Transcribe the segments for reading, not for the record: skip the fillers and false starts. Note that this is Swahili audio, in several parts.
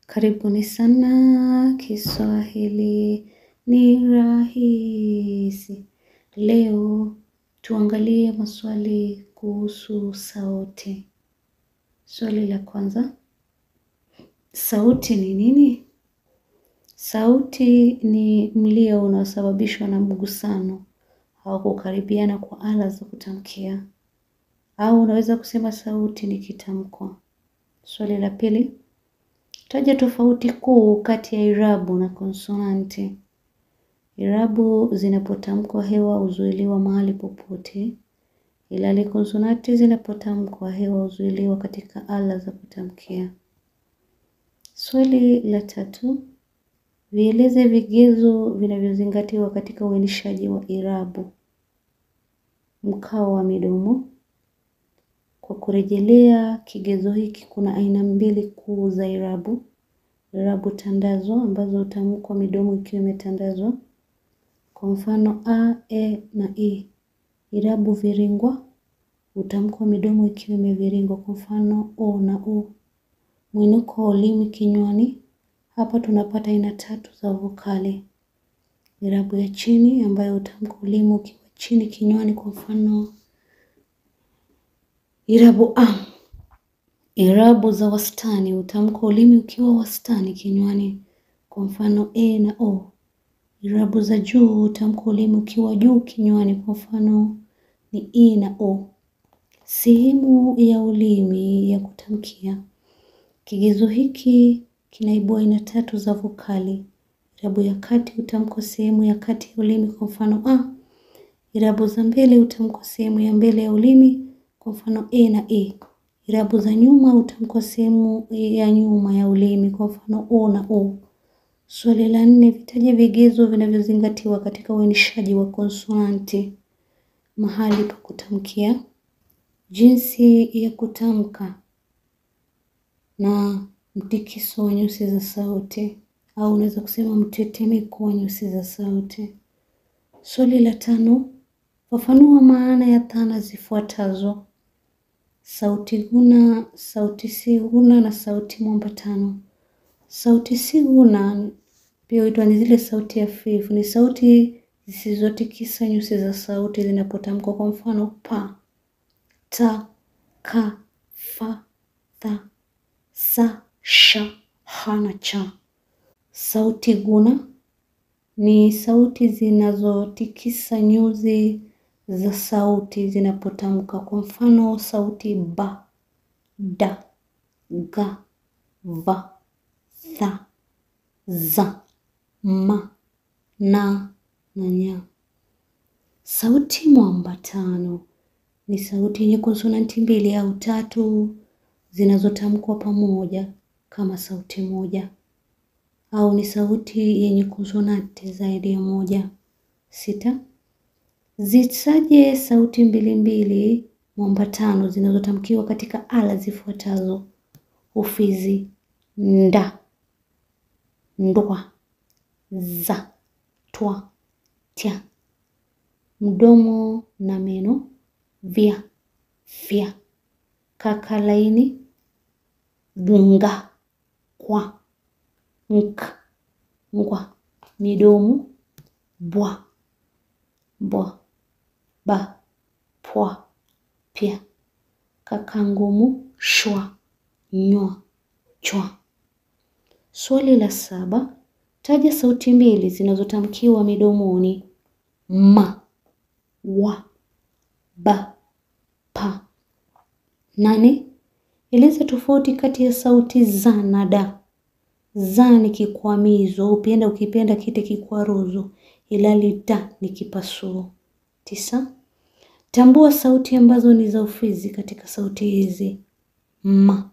Karibuni sana Kiswahili ni rahisi. Leo tuangalie maswali kuhusu sauti. Swali la kwanza. Sauti ni nini? Sauti ni mlio unaosababishwa na mgusano au kukaribiana kwa ala za kutamkia. Au unaweza kusema sauti ni kitamko. Swali la pili. Taja tofauti kuu kati ya irabu na konsonanti. Irabu zinapotamkwa hewa huzuiliwa mahali popote, ilhali konsonanti zinapotamkwa hewa huzuiliwa katika ala za kutamkia. Swali la tatu. Vieleze vigezo vinavyozingatiwa katika uainishaji wa irabu. Mkao wa midomo. Kwa kurejelea kigezo hiki kuna aina mbili kuu za irabu. Irabu tandazo ambazo hutamkwa midomo ikiwa imetandazwa. Kwa mfano a, e na i. Irabu viringwa hutamkwa midomo ikiwa imeviringwa. Kwa mfano o na u. Mwinuko wa ulimi kinywani. Hapa tunapata aina tatu za vokali. Irabu ya chini ambayo hutamkwa ulimi ukiwa chini kinywani. Kwa mfano irabu a. Irabu za wastani hutamkwa ulimi ukiwa wastani kinywani. Kwa mfano e na o. Irabu za juu hutamkwa ulimi ukiwa juu kinywani. Kwa mfano ni i na o. Sehemu ya ulimi ya kutamkia. Kigezo hiki kinaibua aina tatu za vokali. Irabu ya kati hutamkwa sehemu ya kati ya ulimi. Kwa mfano a. Irabu za mbele hutamkwa sehemu ya mbele ya ulimi. Kwa mfano e na e. Irabu za nyuma hutamkwa sehemu ya nyuma ya ulimi. Kwa mfano o na o. Swali la 4. Vitaje vigezo vinavyozingatiwa katika uainishaji wa konsonanti. Mahali pa kutamkia, jinsi ya kutamka na mtikiso wa nyusi za sauti, au unaweza kusema mtetemeko wa nyusi za sauti. Swali la 5. Fafanua maana ya dhana zifuatazo. Sauti guna, sauti si guna na sauti mwambatano. Sauti si guna pia huitwa ni zile sauti hafifu. Ni sauti zisizotikisa nyusi za sauti zinapotamkwa. Kwa mfano pa, ta, ka, fa, tha, sa, sha, ha na cha. Sauti guna ni sauti zinazotikisa nyuzi za sauti zinapotamka. Kwa mfano sauti ba, da, ga, va, tha, za, ma, na nya. Sauti mwambatano ni sauti yenye konsonanti mbili au tatu zinazotamkwa pamoja kama sauti moja, au ni sauti yenye konsonanti zaidi ya moja. 6. Zitaje sauti mbili mwambatano zinazotamkiwa katika ala zifuatazo. Ufizi nda, ndwa, za, twa, tia. Mdomo na meno vya, fya. Kaka laini nga, kwa, nka, ngwa. Midomo bwa, bwa, ba, pwa, pya. Kaka ngumu shwa, nywa, chwa. Swali la 7. Taja sauti mbili zinazotamkiwa midomoni. Ma, wa, ba, pa. 8. Eleza tofauti kati ya sauti za na da. Za ni kikwamizo, ukipenda kite kikwaruzo, ilhali da ni kipasuo. 9. Tambua sauti ambazo ni za ufizi katika sauti hizi. Ma,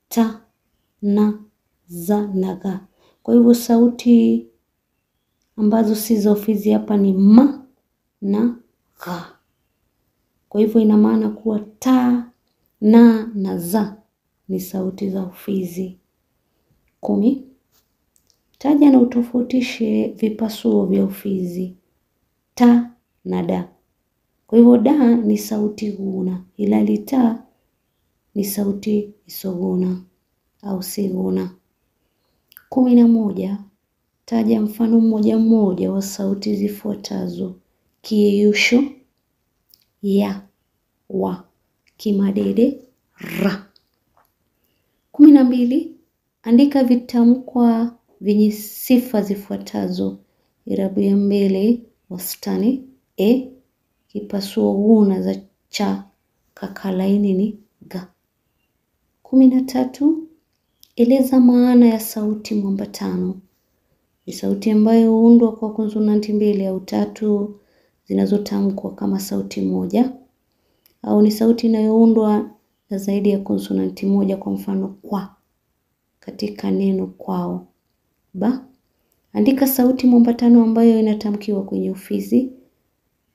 ta, na, za na ga. Kwa hivyo sauti ambazo si za ufizi hapa ni ma na ga. Kwa hivyo ina maana kuwa ta, na za ni sauti za ufizi. 10. Taja na utofautishe vipasuo vya ufizi. Ta na da. Kwa hivyo da ni sauti guna, ilhali ta ni sauti isoguna au siguna. 11. Taja mfano mmoja mmoja wa sauti zifuatazo: kiyeyusho, ya, wa, kimadede, ra. 12. Andika vitamkwa vyenye sifa zifuatazo: irabu ya mbele wastani kipasuo guna za cha kakalaini ni ga. 13. Eleza maana ya sauti mwambatano. Ni sauti ambayo huundwa kwa konsonanti mbili au tatu zinazotamkwa kama sauti moja, au ni sauti inayoundwa na zaidi ya konsonanti moja, kwa mfano kwa katika neno kwao. Andika sauti mwambatano ambayo inatamkiwa kwenye ufizi: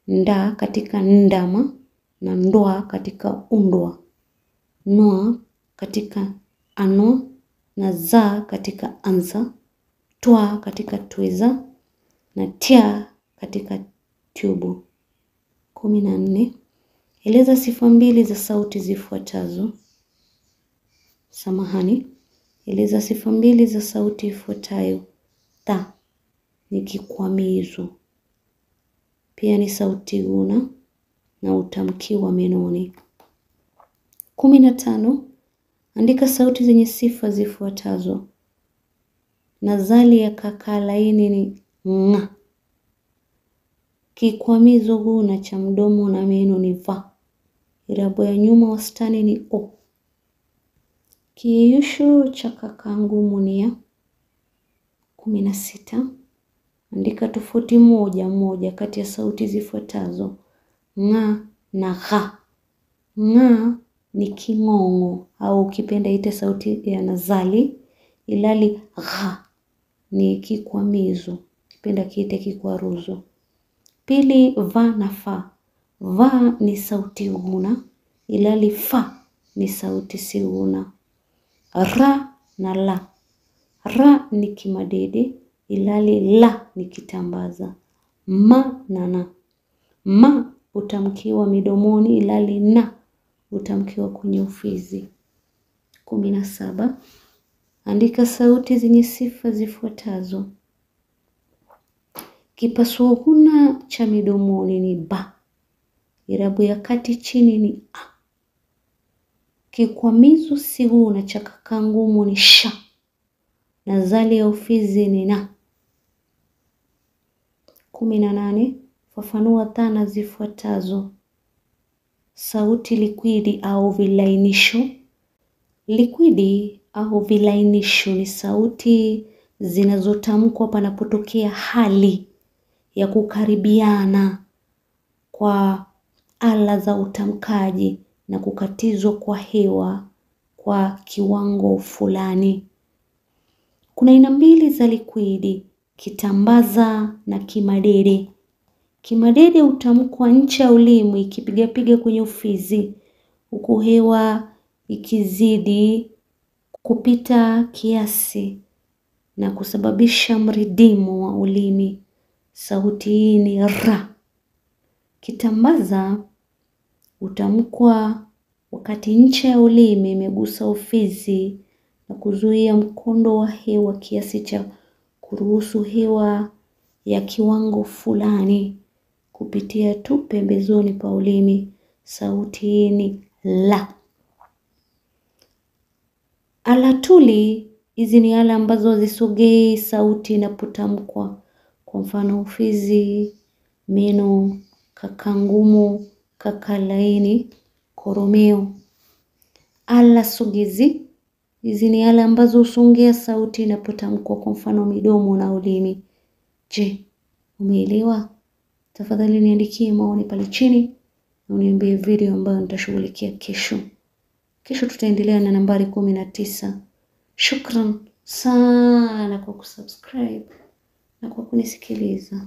nda katika ndama na ndwa katika undwa, noa katika ano na za katika anza, twa katika tweza na tia katika tubu. 14. Eleza sifa mbili za sauti zifuatazo. Eleza sifa mbili za sauti ifuatayo: ta ni kikwamizo, pia ni sauti guna na utamkiwa menoni. 15. Andika sauti zenye sifa zifuatazo. Nazali ya kakalaini ni nga, kikwamizo guna cha mdomo na meno ni va, irabu ya nyuma wastani ni o. Kiyeyusho cha kakangumu ni ya. 16. Andika tofauti moja kati ya sauti zifuatazo: nga na gha. Nga ni king'ong'o au ukipenda ite sauti ya nazali, ilali gha ni kikwamizo, ukipenda kiite kikwaruzo. Pili, va na fa. Va ni sauti guna, ilali fa ni sauti siguna. Ra na la. Ra ni kimadede, ilali la ni kitambaza. Ma na na. Ma utamkiwa midomoni, ilali na utamkiwa kwenye ufizi. 17. Andika sauti zenye sifa zifuatazo. Kipasuo guna cha midomoni ni ba, irabu ya kati chini ni a. Kikwamizo siguna cha kakangumu ni sha, nazali ya ufizi ni na. 18. Fafanua dhana zifuatazo. Sauti likwidi au vilainisho. Likwidi au vilainisho ni sauti zinazotamkwa panapotokea hali ya kukaribiana kwa ala za utamkaji na kukatizwa kwa hewa kwa kiwango fulani. Kuna aina mbili za likwidi: kitambaza na kimadede. Kimadede utamkwa ncha ya ulimi ikipiga kwenye ufizi, huku hewa ikizidi kupita kiasi na kusababisha mridimo wa ulimi. Sauti hii ni ra. Kitambaza utamkwa wakati ncha ya ulimi imegusa ufizi na kuzuia mkondo wa hewa kiasi cha kuruhusu hewa ya kiwango fulani kupitia tu pembezoni pa ulimi. Sauti hii ni la. Ala tuli, hizi ni ala ambazo hazisogei sauti inapotamkwa, kwa mfano ufizi, meno, kakangumu, kakalaini, koromeo. Ala sogezi, hizi ni ala ambazo husongea sauti inapotamkwa, kwa mfano midomo na ulimi. Je, umeelewa? Tafadhali niandikie maoni pale chini na uniambie video ambayo nitashughulikia kesho. Kesho tutaendelea na nambari 19. Shukran sana kwa kusubscribe na kwa kunisikiliza.